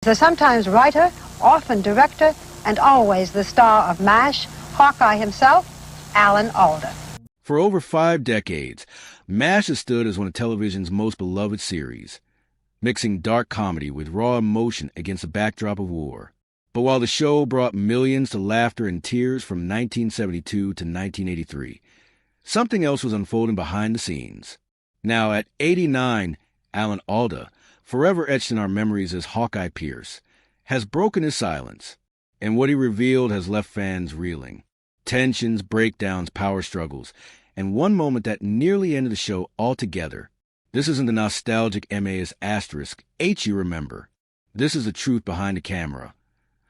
The sometimes writer, often director, and always the star of MASH, Hawkeye himself, Alan Alda. For over 5 decades, MASH has stood as one of television's most beloved series, mixing dark comedy with raw emotion against a backdrop of war. But while the show brought millions to laughter and tears from 1972 to 1983, something else was unfolding behind the scenes. Now, at 89, Alan Alda, forever etched in our memories as Hawkeye Pierce, has broken his silence, and what he revealed has left fans reeling. Tensions, breakdowns, power struggles, and one moment that nearly ended the show altogether. This isn't the nostalgic MA's asterisk H you remember. This is the truth behind the camera.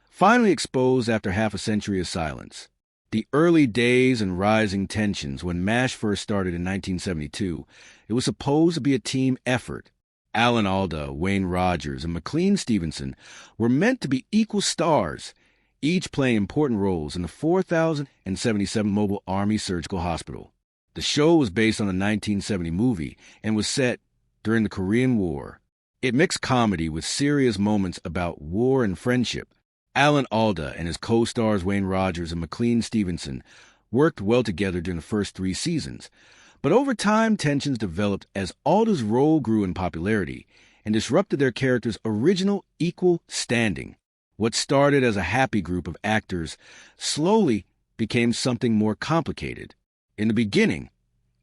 Finally exposed after half a century of silence. The early days and rising tensions when MASH first started in 1972, it was supposed to be a team effort. Alan Alda, Wayne Rogers, and McLean Stevenson were meant to be equal stars, each playing important roles in the 4077 Mobile Army Surgical Hospital. The show was based on a 1970 movie and was set during the Korean War. It mixed comedy with serious moments about war and friendship. Alan Alda and his co-stars Wayne Rogers and McLean Stevenson worked well together during the first 3 seasons, but over time tensions developed as Alda's role grew in popularity and disrupted their characters' original equal standing. What started as a happy group of actors slowly became something more complicated. In the beginning,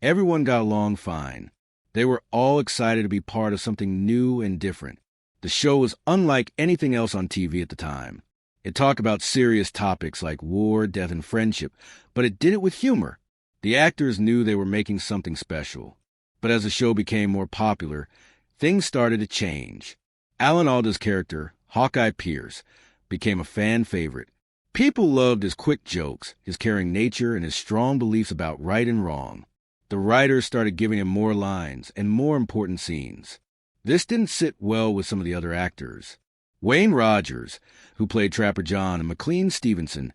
everyone got along fine. They were all excited to be part of something new and different. The show was unlike anything else on TV at the time. It talked about serious topics like war, death, and friendship, but it did it with humor. The actors knew they were making something special. But as the show became more popular, things started to change. Alan Alda's character, Hawkeye Pierce, became a fan favorite. People loved his quick jokes, his caring nature, and his strong beliefs about right and wrong. The writers started giving him more lines and more important scenes. This didn't sit well with some of the other actors. Wayne Rogers, who played Trapper John, and McLean Stevenson,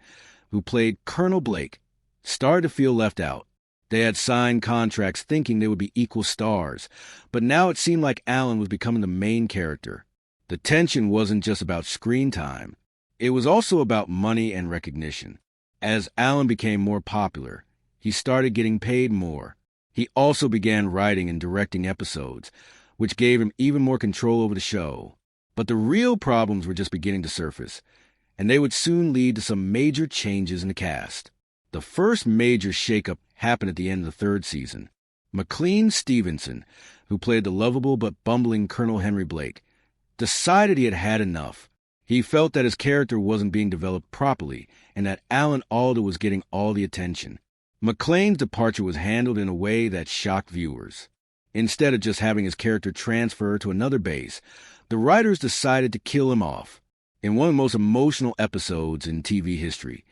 who played Colonel Blake, started to feel left out. They had signed contracts thinking they would be equal stars, but now it seemed like Alan was becoming the main character. The tension wasn't just about screen time. It was also about money and recognition. As Alan became more popular, he started getting paid more. He also began writing and directing episodes, which gave him even more control over the show. But the real problems were just beginning to surface, and they would soon lead to some major changes in the cast. The first major shakeup happened at the end of the 3rd season. McLean Stevenson, who played the lovable but bumbling Colonel Henry Blake, decided he had had enough. He felt that his character wasn't being developed properly and that Alan Alda was getting all the attention. McLean's departure was handled in a way that shocked viewers. Instead of just having his character transfer to another base, the writers decided to kill him off. In one of the most emotional episodes in TV history,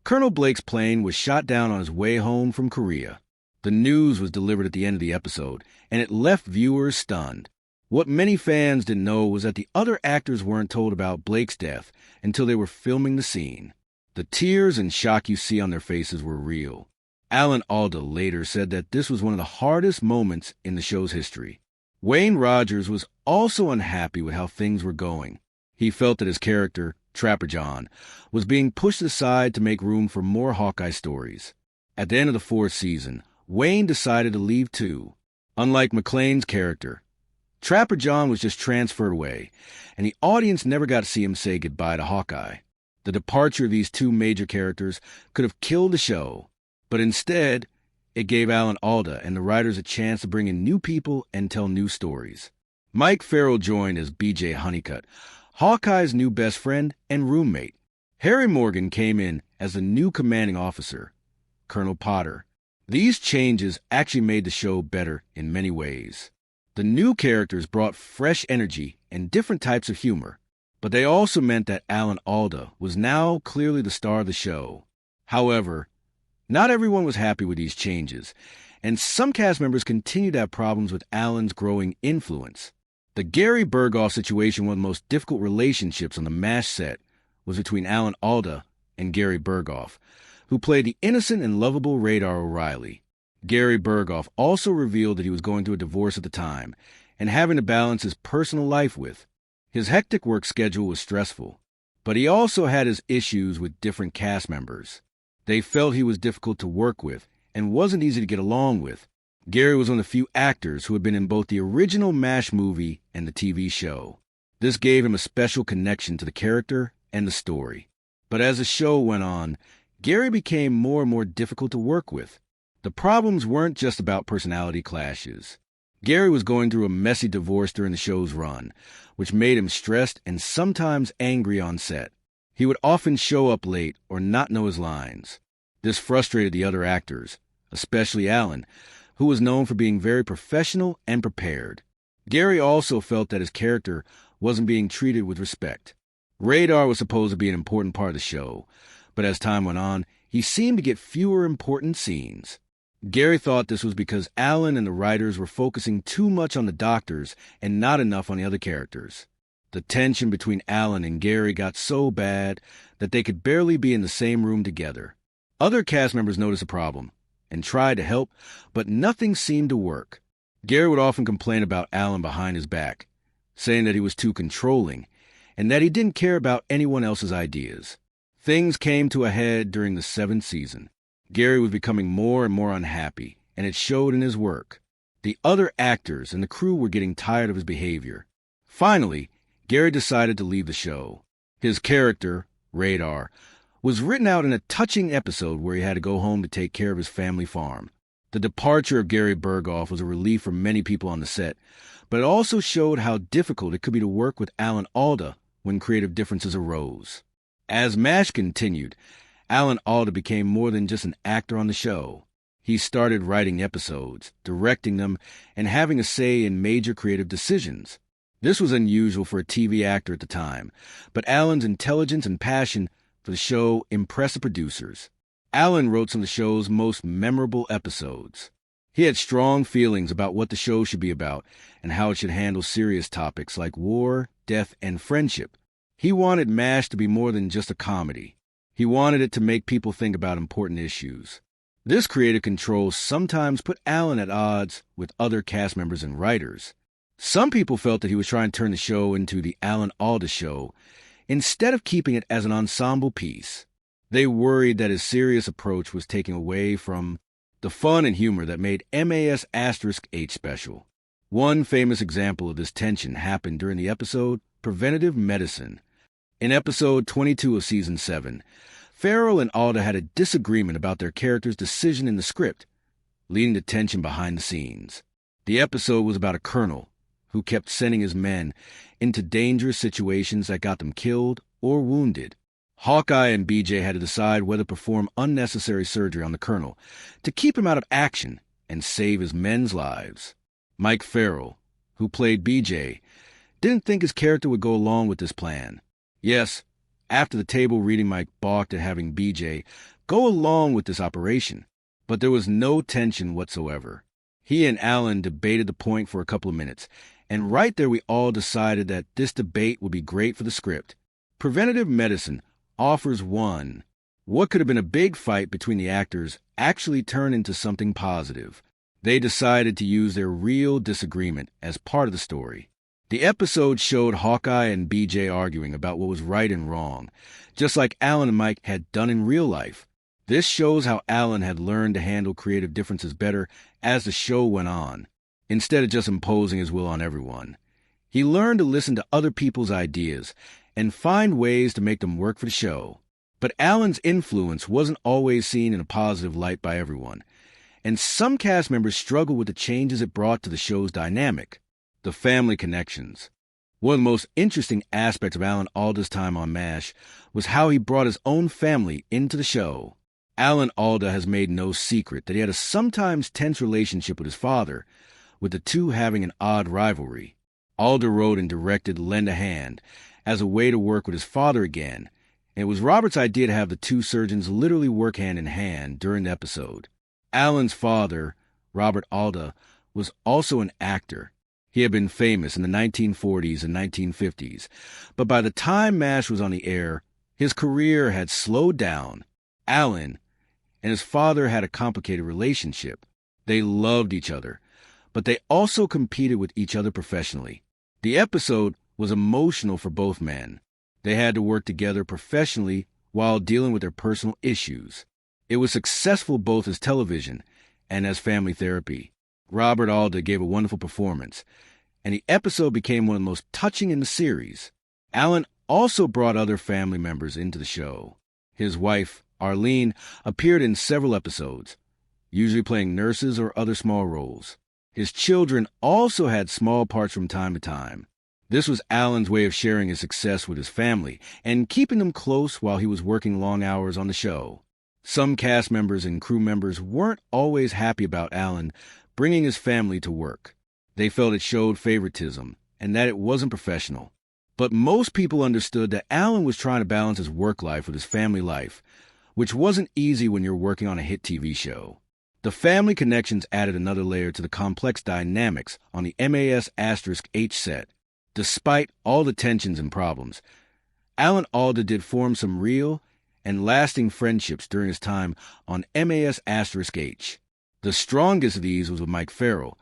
Colonel Blake's plane was shot down on his way home from Korea. The news was delivered at the end of the episode, and it left viewers stunned. What many fans didn't know was that the other actors weren't told about Blake's death until they were filming the scene. The tears and shock you see on their faces were real. Alan Alda later said that this was one of the hardest moments in the show's history. Wayne Rogers was also unhappy with how things were going. He felt that his character, Trapper John, was being pushed aside to make room for more Hawkeye stories. At the end of the 4th season, Wayne decided to leave too. Unlike McLean's character, Trapper John was just transferred away, and the audience never got to see him say goodbye to Hawkeye. The departure of these 2 major characters could have killed the show, but instead, it gave Alan Alda and the writers a chance to bring in new people and tell new stories. Mike Farrell joined as B.J. Honeycutt, Hawkeye's new best friend and roommate. Harry Morgan came in as the new commanding officer, Colonel Potter. These changes actually made the show better in many ways. The new characters brought fresh energy and different types of humor, but they also meant that Alan Alda was now clearly the star of the show. However, not everyone was happy with these changes, and some cast members continued to have problems with Alan's growing influence. The Gary Bergoff situation, one of the most difficult relationships on the MASH set, was between Alan Alda and Gary Bergoff, who played the innocent and lovable Radar O'Reilly. Gary Bergoff also revealed that he was going through a divorce at the time and having to balance his personal life with. His hectic work schedule was stressful, but he also had his issues with different cast members. They felt he was difficult to work with and wasn't easy to get along with. Gary was one of the few actors who had been in both the original MASH movie and the TV show. This gave him a special connection to the character and the story. But as the show went on, Gary became more and more difficult to work with. The problems weren't just about personality clashes. Gary was going through a messy divorce during the show's run, which made him stressed and sometimes angry on set. He would often show up late or not know his lines. This frustrated the other actors, especially Alan, who was known for being very professional and prepared. Gary also felt that his character wasn't being treated with respect. Radar was supposed to be an important part of the show, but as time went on, he seemed to get fewer important scenes. Gary thought this was because Alan and the writers were focusing too much on the doctors and not enough on the other characters. The tension between Alan and Gary got so bad that they could barely be in the same room together. Other cast members noticed the problem and tried to help, but nothing seemed to work. Gary would often complain about Alan behind his back, saying that he was too controlling and that he didn't care about anyone else's ideas. Things came to a head during the 7th season. Gary was becoming more and more unhappy, and it showed in his work. The other actors and the crew were getting tired of his behavior. Finally, Gary decided to leave the show. His character, Radar, was written out in a touching episode where he had to go home to take care of his family farm. The departure of Gary Bergoff was a relief for many people on the set, but it also showed how difficult it could be to work with Alan Alda when creative differences arose. As MASH continued, Alan Alda became more than just an actor on the show. He started writing episodes, directing them, and having a say in major creative decisions. This was unusual for a TV actor at the time, but Alan's intelligence and passion for the show impressed the producers. Alan wrote some of the show's most memorable episodes. He had strong feelings about what the show should be about and how it should handle serious topics like war, death, and friendship. He wanted MASH to be more than just a comedy. He wanted it to make people think about important issues. This creative control sometimes put Alan at odds with other cast members and writers. Some people felt that he was trying to turn the show into the Alan Alda Show instead of keeping it as an ensemble piece. They worried that his serious approach was taking away from the fun and humor that made MAS*H special. One famous example of this tension happened during the episode Preventative Medicine. In episode 22 of season 7, Farrell and Alda had a disagreement about their character's decision in the script, leading to tension behind the scenes. The episode was about a colonel who kept sending his men into dangerous situations that got them killed or wounded. Hawkeye and BJ had to decide whether to perform unnecessary surgery on the colonel to keep him out of action and save his men's lives. Mike Farrell, who played BJ, didn't think his character would go along with this plan. Yes, after the table reading, Mike balked at having BJ go along with this operation, but there was no tension whatsoever. He and Alan debated the point for a couple of minutes, and right there we all decided that this debate would be great for the script. Preventative Medicine offers one. What could have been a big fight between the actors actually turned into something positive. They decided to use their real disagreement as part of the story. The episode showed Hawkeye and BJ arguing about what was right and wrong, just like Alan and Mike had done in real life. This shows how Alan had learned to handle creative differences better as the show went on, instead of just imposing his will on everyone. He learned to listen to other people's ideas and find ways to make them work for the show. But Alan's influence wasn't always seen in a positive light by everyone, and some cast members struggled with the changes it brought to the show's dynamic. The family connections. One of the most interesting aspects of Alan Alda's time on MASH was how he brought his own family into the show. Alan Alda has made no secret that he had a sometimes tense relationship with his father, with the two having an odd rivalry. Alda wrote and directed Lend a Hand as a way to work with his father again, and it was Robert's idea to have the two surgeons literally work hand in hand during the episode. Alan's father, Robert Alda, was also an actor. He had been famous in the 1940s and 1950s, but by the time MASH was on the air, his career had slowed down. Alan and his father had a complicated relationship. They loved each other, but they also competed with each other professionally. The episode was emotional for both men. They had to work together professionally while dealing with their personal issues. It was successful both as television and as family therapy. Robert Alda gave a wonderful performance, and the episode became one of the most touching in the series. Alan also brought other family members into the show. His wife, Arlene, appeared in several episodes, usually playing nurses or other small roles. His children also had small parts from time to time. This was Alan's way of sharing his success with his family and keeping them close while he was working long hours on the show. Some cast members and crew members weren't always happy about Alan bringing his family to work. They felt it showed favoritism and that it wasn't professional. But most people understood that Alan was trying to balance his work life with his family life, which wasn't easy when you're working on a hit TV show. The family connections added another layer to the complex dynamics on the MAS*H set. Despite all the tensions and problems, Alan Alda did form some real and lasting friendships during his time on MAS*H. The strongest of these was with Mike Farrell,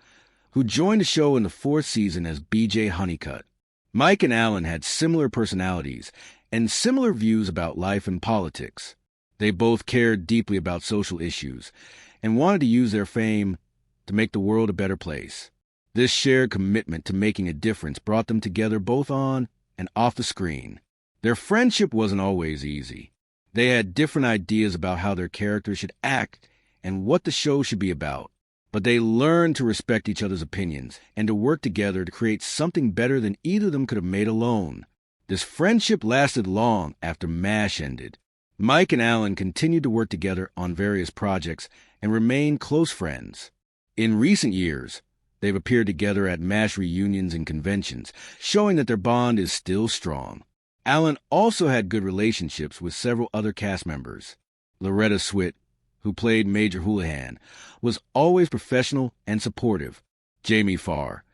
who joined the show in the 4th season as BJ Honeycutt. Mike and Alan had similar personalities and similar views about life and politics. They both cared deeply about social issues and wanted to use their fame to make the world a better place. This shared commitment to making a difference brought them together both on and off the screen. Their friendship wasn't always easy. They had different ideas about how their characters should act and what the show should be about. But they learned to respect each other's opinions and to work together to create something better than either of them could have made alone. This friendship lasted long after MASH ended. Mike and Alan continued to work together on various projects and remained close friends. In recent years, they've appeared together at MASH reunions and conventions, showing that their bond is still strong. Alan also had good relationships with several other cast members. Loretta Swit, who played Major Houlihan, was always professional and supportive. Jamie Farr,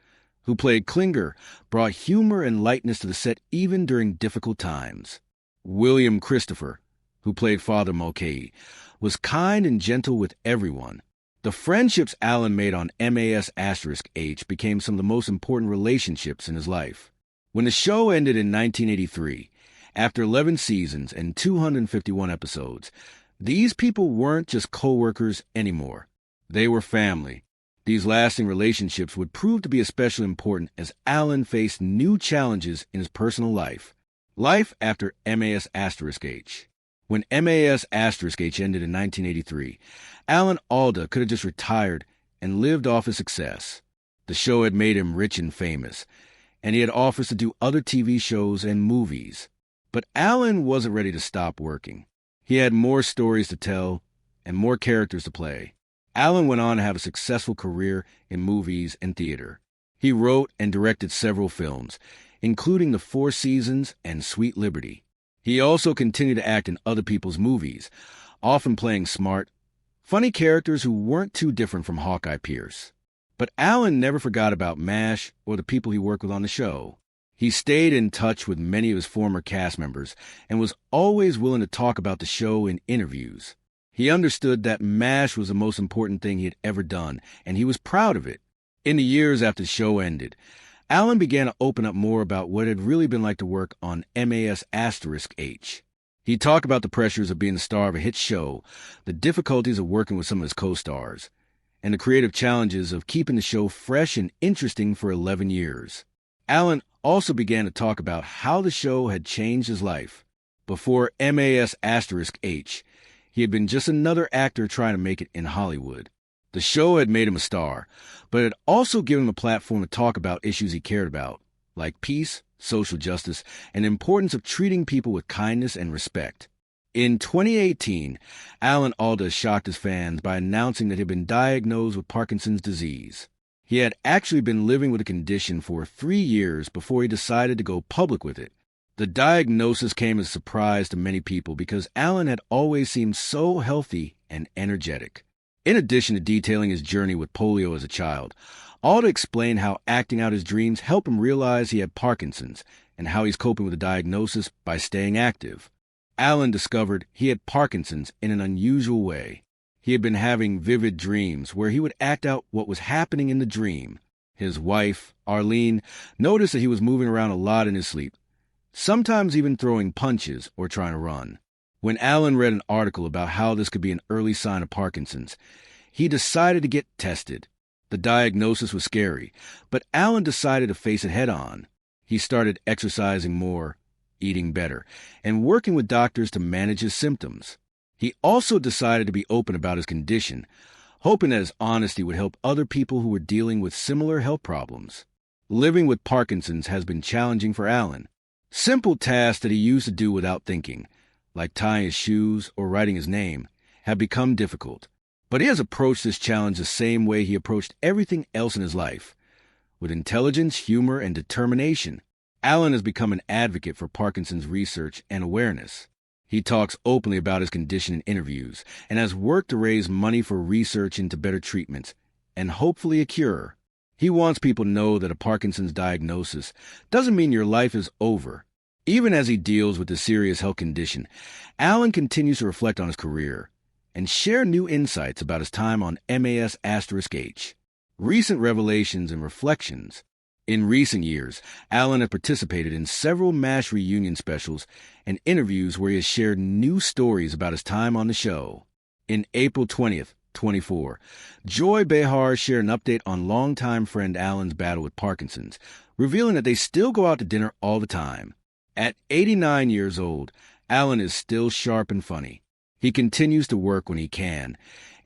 who played Klinger, brought humor and lightness to the set even during difficult times. William Christopher, who played Father Mulcahy, was kind and gentle with everyone. The friendships Alan made on MAS*H became some of the most important relationships in his life. When the show ended in 1983, after 11 seasons and 251 episodes, these people weren't just co-workers anymore. They were family. These lasting relationships would prove to be especially important as Alan faced new challenges in his personal life. Life after MAS*H. When MAS*H ended in 1983, Alan Alda could have just retired and lived off his success. The show had made him rich and famous, and he had offers to do other TV shows and movies. But Alan wasn't ready to stop working. He had more stories to tell and more characters to play. Alan went on to have a successful career in movies and theater. He wrote and directed several films, including The 4 Seasons and Sweet Liberty. He also continued to act in other people's movies, often playing smart, funny characters who weren't too different from Hawkeye Pierce. But Alan never forgot about MASH or the people he worked with on the show. He stayed in touch with many of his former cast members and was always willing to talk about the show in interviews. He understood that MASH was the most important thing he had ever done, and he was proud of it. In the years after the show ended, Alan began to open up more about what it had really been like to work on MAS*H. He talked about the pressures of being the star of a hit show, the difficulties of working with some of his co-stars, and the creative challenges of keeping the show fresh and interesting for 11 years. Alan also began to talk about how the show had changed his life. Before MAS*H, he had been just another actor trying to make it in Hollywood. The show had made him a star, but it had also given him a platform to talk about issues he cared about, like peace, social justice, and the importance of treating people with kindness and respect. In 2018, Alan Alda shocked his fans by announcing that he had been diagnosed with Parkinson's disease. He had actually been living with the condition for 3 years before he decided to go public with it. The diagnosis came as a surprise to many people because Alan had always seemed so healthy and energetic. In addition to detailing his journey with polio as a child, Alda explained how acting out his dreams helped him realize he had Parkinson's and how he's coping with the diagnosis by staying active. Alan discovered he had Parkinson's in an unusual way. He had been having vivid dreams where he would act out what was happening in the dream. His wife, Arlene, noticed that he was moving around a lot in his sleep, sometimes even throwing punches or trying to run. When Alan read an article about how this could be an early sign of Parkinson's, he decided to get tested. The diagnosis was scary, but Alan decided to face it head-on. He started exercising more, eating better, and working with doctors to manage his symptoms. He also decided to be open about his condition, hoping that his honesty would help other people who were dealing with similar health problems. Living with Parkinson's has been challenging for Alan. Simple tasks that he used to do without thinking, like tying his shoes or writing his name, have become difficult. But he has approached this challenge the same way he approached everything else in his life, with intelligence, humor, and determination. Alan has become an advocate for Parkinson's research and awareness. He talks openly about his condition in interviews and has worked to raise money for research into better treatments and hopefully a cure. He wants people to know that a Parkinson's diagnosis doesn't mean your life is over. Even as he deals with this serious health condition, Alan continues to reflect on his career and share new insights about his time on MAS*H. Recent revelations and reflections. In recent years, Alan has participated in several MASH reunion specials and interviews where he has shared new stories about his time on the show. In April 20th, 24, Joy Behar shared an update on longtime friend Alan's battle with Parkinson's, revealing that they still go out to dinner all the time. At 89 years old, Alan is still sharp and funny. He continues to work when he can,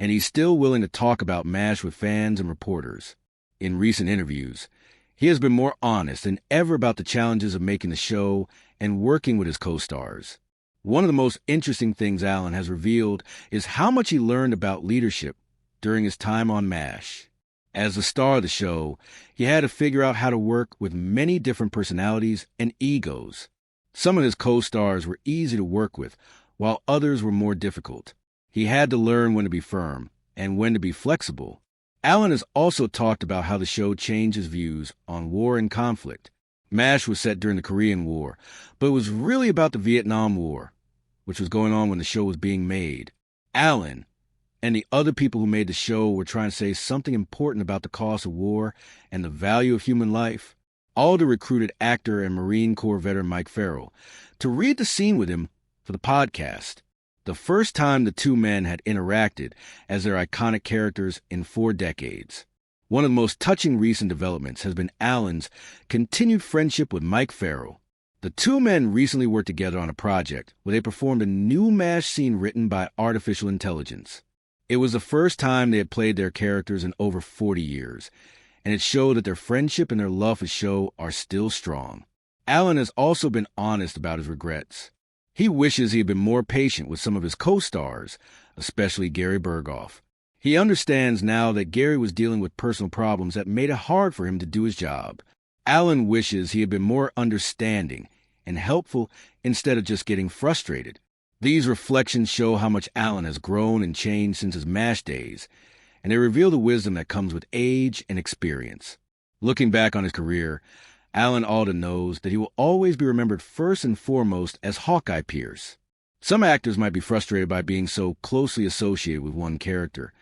and he's still willing to talk about MASH with fans and reporters. In recent interviews, he has been more honest than ever about the challenges of making the show and working with his co-stars. One of the most interesting things Alan has revealed is how much he learned about leadership during his time on MASH. As the star of the show, he had to figure out how to work with many different personalities and egos. Some of his co-stars were easy to work with, while others were more difficult. He had to learn when to be firm and when to be flexible. Alan has also talked about how the show changed his views on war and conflict. MASH was set during the Korean War, but it was really about the Vietnam War, which was going on when the show was being made. Alan and the other people who made the show were trying to say something important about the cost of war and the value of human life. Alda recruited actor and Marine Corps veteran Mike Farrell to read the scene with him for the podcast, the first time the two men had interacted as their iconic characters in 4 decades. One of the most touching recent developments has been Alan's continued friendship with Mike Farrell. The two men recently worked together on a project where they performed a new MASH scene written by artificial intelligence. It was the first time they had played their characters in over 40 years, and it showed that their friendship and their love for the show are still strong. Alan has also been honest about his regrets. He wishes he had been more patient with some of his co-stars, especially Gary Bergoff. He understands now that Gary was dealing with personal problems that made it hard for him to do his job. Alan wishes he had been more understanding and helpful instead of just getting frustrated. These reflections show how much Alan has grown and changed since his MASH days, and they reveal the wisdom that comes with age and experience. Looking back on his career, Alan Alda knows that he will always be remembered first and foremost as Hawkeye Pierce. Some actors might be frustrated by being so closely associated with one character,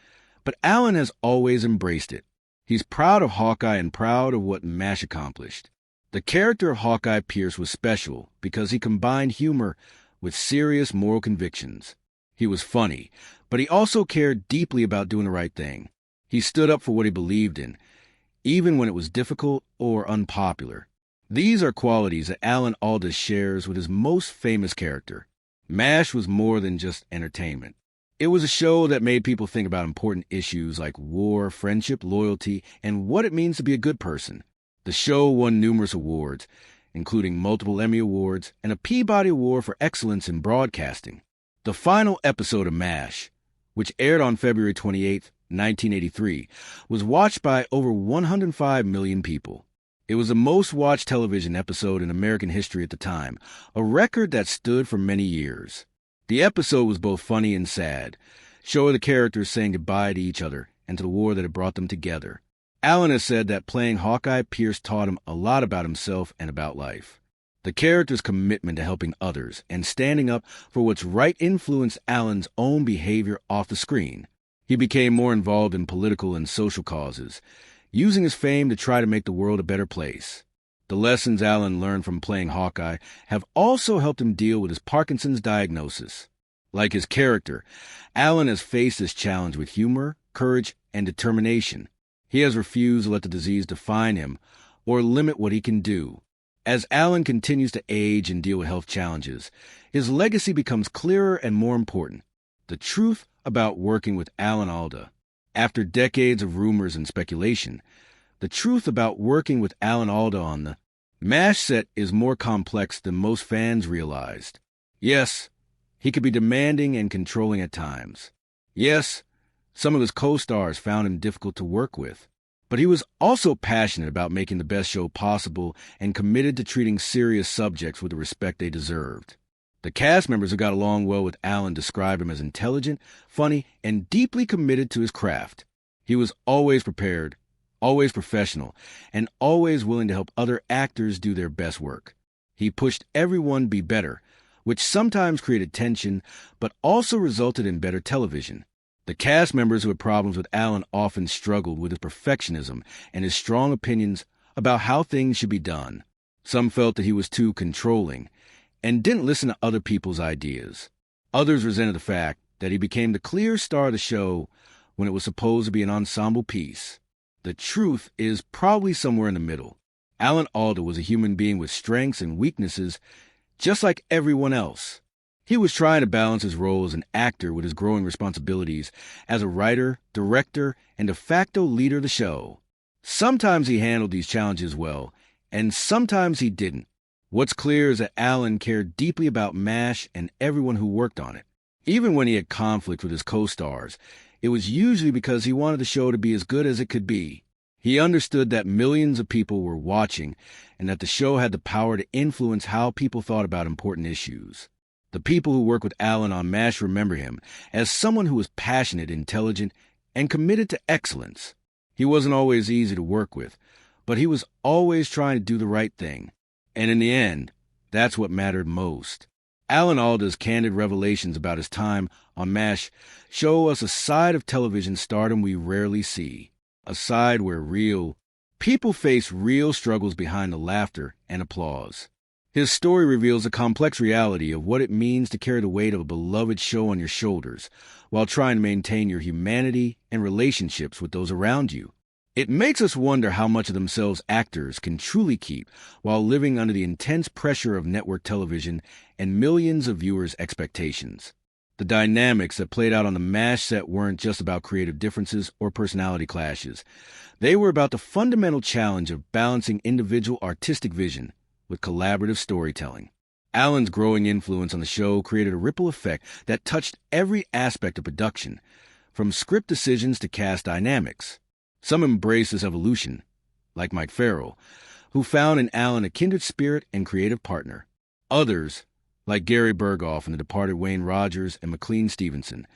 but Alan has always embraced it. He's proud of Hawkeye and proud of what MASH accomplished. The character of Hawkeye Pierce was special because he combined humor with serious moral convictions. He was funny, but he also cared deeply about doing the right thing. He stood up for what he believed in, even when it was difficult or unpopular. These are qualities that Alan Alda shares with his most famous character. MASH was more than just entertainment. It was a show that made people think about important issues like war, friendship, loyalty, and what it means to be a good person. The show won numerous awards, including multiple Emmy Awards and a Peabody Award for Excellence in Broadcasting. The final episode of MASH, which aired on February 28, 1983, was watched by over 105 million people. It was the most watched television episode in American history at the time, a record that stood for many years. The episode was both funny and sad, showing the characters saying goodbye to each other and to the war that had brought them together. Alan has said that playing Hawkeye Pierce taught him a lot about himself and about life. The character's commitment to helping others and standing up for what's right influenced Alan's own behavior off the screen. He became more involved in political and social causes, using his fame to try to make the world a better place. The lessons Alan learned from playing Hawkeye have also helped him deal with his Parkinson's diagnosis. Like his character, Alan has faced this challenge with humor, courage, and determination. He has refused to let the disease define him or limit what he can do. As Alan continues to age and deal with health challenges, his legacy becomes clearer and more important. The truth about working with Alda. After decades of rumors and speculation, the truth about working with Alda on the MASH set is more complex than most fans realized. Yes, he could be demanding and controlling at times. Yes, some of his co-stars found him difficult to work with. But he was also passionate about making the best show possible and committed to treating serious subjects with the respect they deserved. The cast members who got along well with Alan described him as intelligent, funny, and deeply committed to his craft. He was always prepared, always professional, and always willing to help other actors do their best work. He pushed everyone to be better, which sometimes created tension, but also resulted in better television. The cast members who had problems with Alan often struggled with his perfectionism and his strong opinions about how things should be done. Some felt that he was too controlling and didn't listen to other people's ideas. Others resented the fact that he became the clear star of the show when it was supposed to be an ensemble piece. The truth is probably somewhere in the middle. Alda was a human being with strengths and weaknesses, just like everyone else. He was trying to balance his role as an actor with his growing responsibilities as a writer, director, and de facto leader of the show. Sometimes he handled these challenges well, and sometimes he didn't. What's clear is that Alan cared deeply about MASH and everyone who worked on it. Even when he had conflict with his co-stars, it was usually because he wanted the show to be as good as it could be. He understood that millions of people were watching and that the show had the power to influence how people thought about important issues. The people who work with Alan on MASH remember him as someone who was passionate, intelligent, and committed to excellence. He wasn't always easy to work with, but he was always trying to do the right thing. And in the end, that's what mattered most. Alda's candid revelations about his time on MASH show us a side of television stardom we rarely see. A side where real people face real struggles behind the laughter and applause. His story reveals a complex reality of what it means to carry the weight of a beloved show on your shoulders while trying to maintain your humanity and relationships with those around you. It makes us wonder how much of themselves actors can truly keep while living under the intense pressure of network television and millions of viewers' expectations. The dynamics that played out on the MASH set weren't just about creative differences or personality clashes. They were about the fundamental challenge of balancing individual artistic vision with collaborative storytelling. Alan's growing influence on the show created a ripple effect that touched every aspect of production, from script decisions to cast dynamics. Some embraced this evolution, like Mike Farrell, who found in Alan a kindred spirit and creative partner. Others, like Gary Bergoff and the departed Wayne Rogers and McLean Stevenson,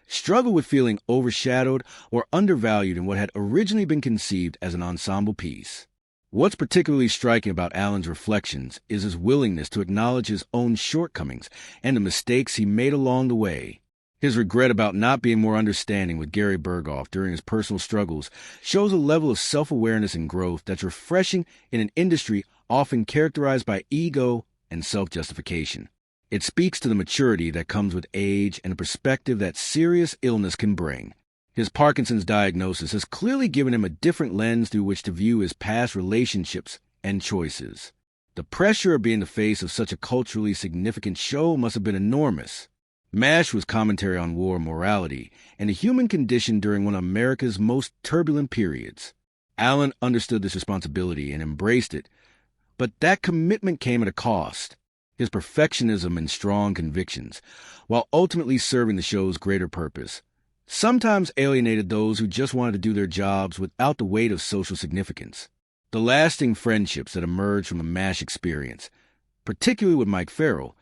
struggled with feeling overshadowed or undervalued in what had originally been conceived as an ensemble piece. What's particularly striking about Alan's reflections is his willingness to acknowledge his own shortcomings and the mistakes he made along the way. His regret about not being more understanding with Gary Bergoff during his personal struggles shows a level of self-awareness and growth that's refreshing in an industry often characterized by ego and self-justification. It speaks to the maturity that comes with age and a perspective that serious illness can bring. His Parkinson's diagnosis has clearly given him a different lens through which to view his past relationships and choices. The pressure of being the face of such a culturally significant show must have been enormous. MASH was commentary on war, morality, and the human condition during one of America's most turbulent periods. Alan understood this responsibility and embraced it, but that commitment came at a cost. His perfectionism and strong convictions, while ultimately serving the show's greater purpose, sometimes alienated those who just wanted to do their jobs without the weight of social significance. The lasting friendships that emerged from the MASH experience, particularly with Mike Farrell,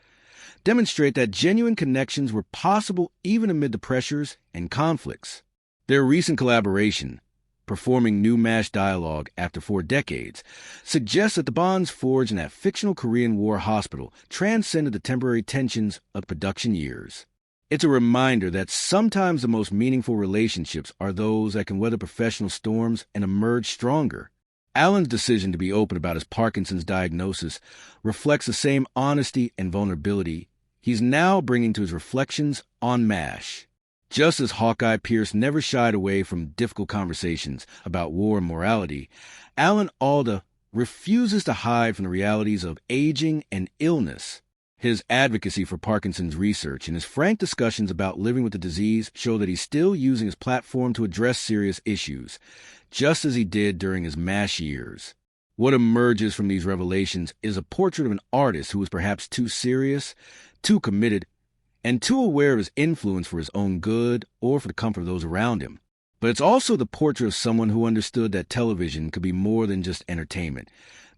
demonstrate that genuine connections were possible even amid the pressures and conflicts. Their recent collaboration, performing new MASH dialogue after 4 decades, suggests that the bonds forged in that fictional Korean War hospital transcended the temporary tensions of production years. It's a reminder that sometimes the most meaningful relationships are those that can weather professional storms and emerge stronger. Alan's decision to be open about his Parkinson's diagnosis reflects the same honesty and vulnerability he's now bringing to his reflections on MASH. Just as Hawkeye Pierce never shied away from difficult conversations about war and morality, Alan Alda refuses to hide from the realities of aging and illness. His advocacy for Parkinson's research and his frank discussions about living with the disease show that he's still using his platform to address serious issues, just as he did during his MASH years. What emerges from these revelations is a portrait of an artist who was perhaps too serious, too committed, and too aware of his influence for his own good or for the comfort of those around him. But it's also the portrait of someone who understood that television could be more than just entertainment,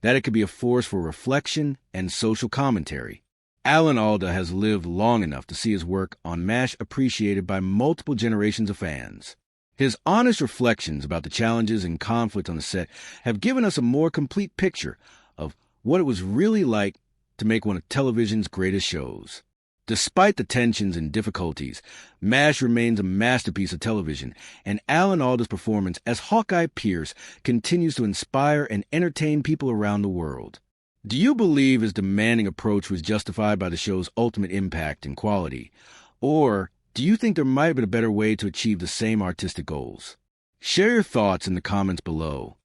that it could be a force for reflection and social commentary. Alan Alda has lived long enough to see his work on MASH appreciated by multiple generations of fans. His honest reflections about the challenges and conflict on the set have given us a more complete picture of what it was really like to make one of television's greatest shows. Despite the tensions and difficulties, MASH remains a masterpiece of television, and Alan Alda's performance as Hawkeye Pierce continues to inspire and entertain people around the world. Do you believe his demanding approach was justified by the show's ultimate impact and quality? Or do you think there might have been a better way to achieve the same artistic goals? Share your thoughts in the comments below.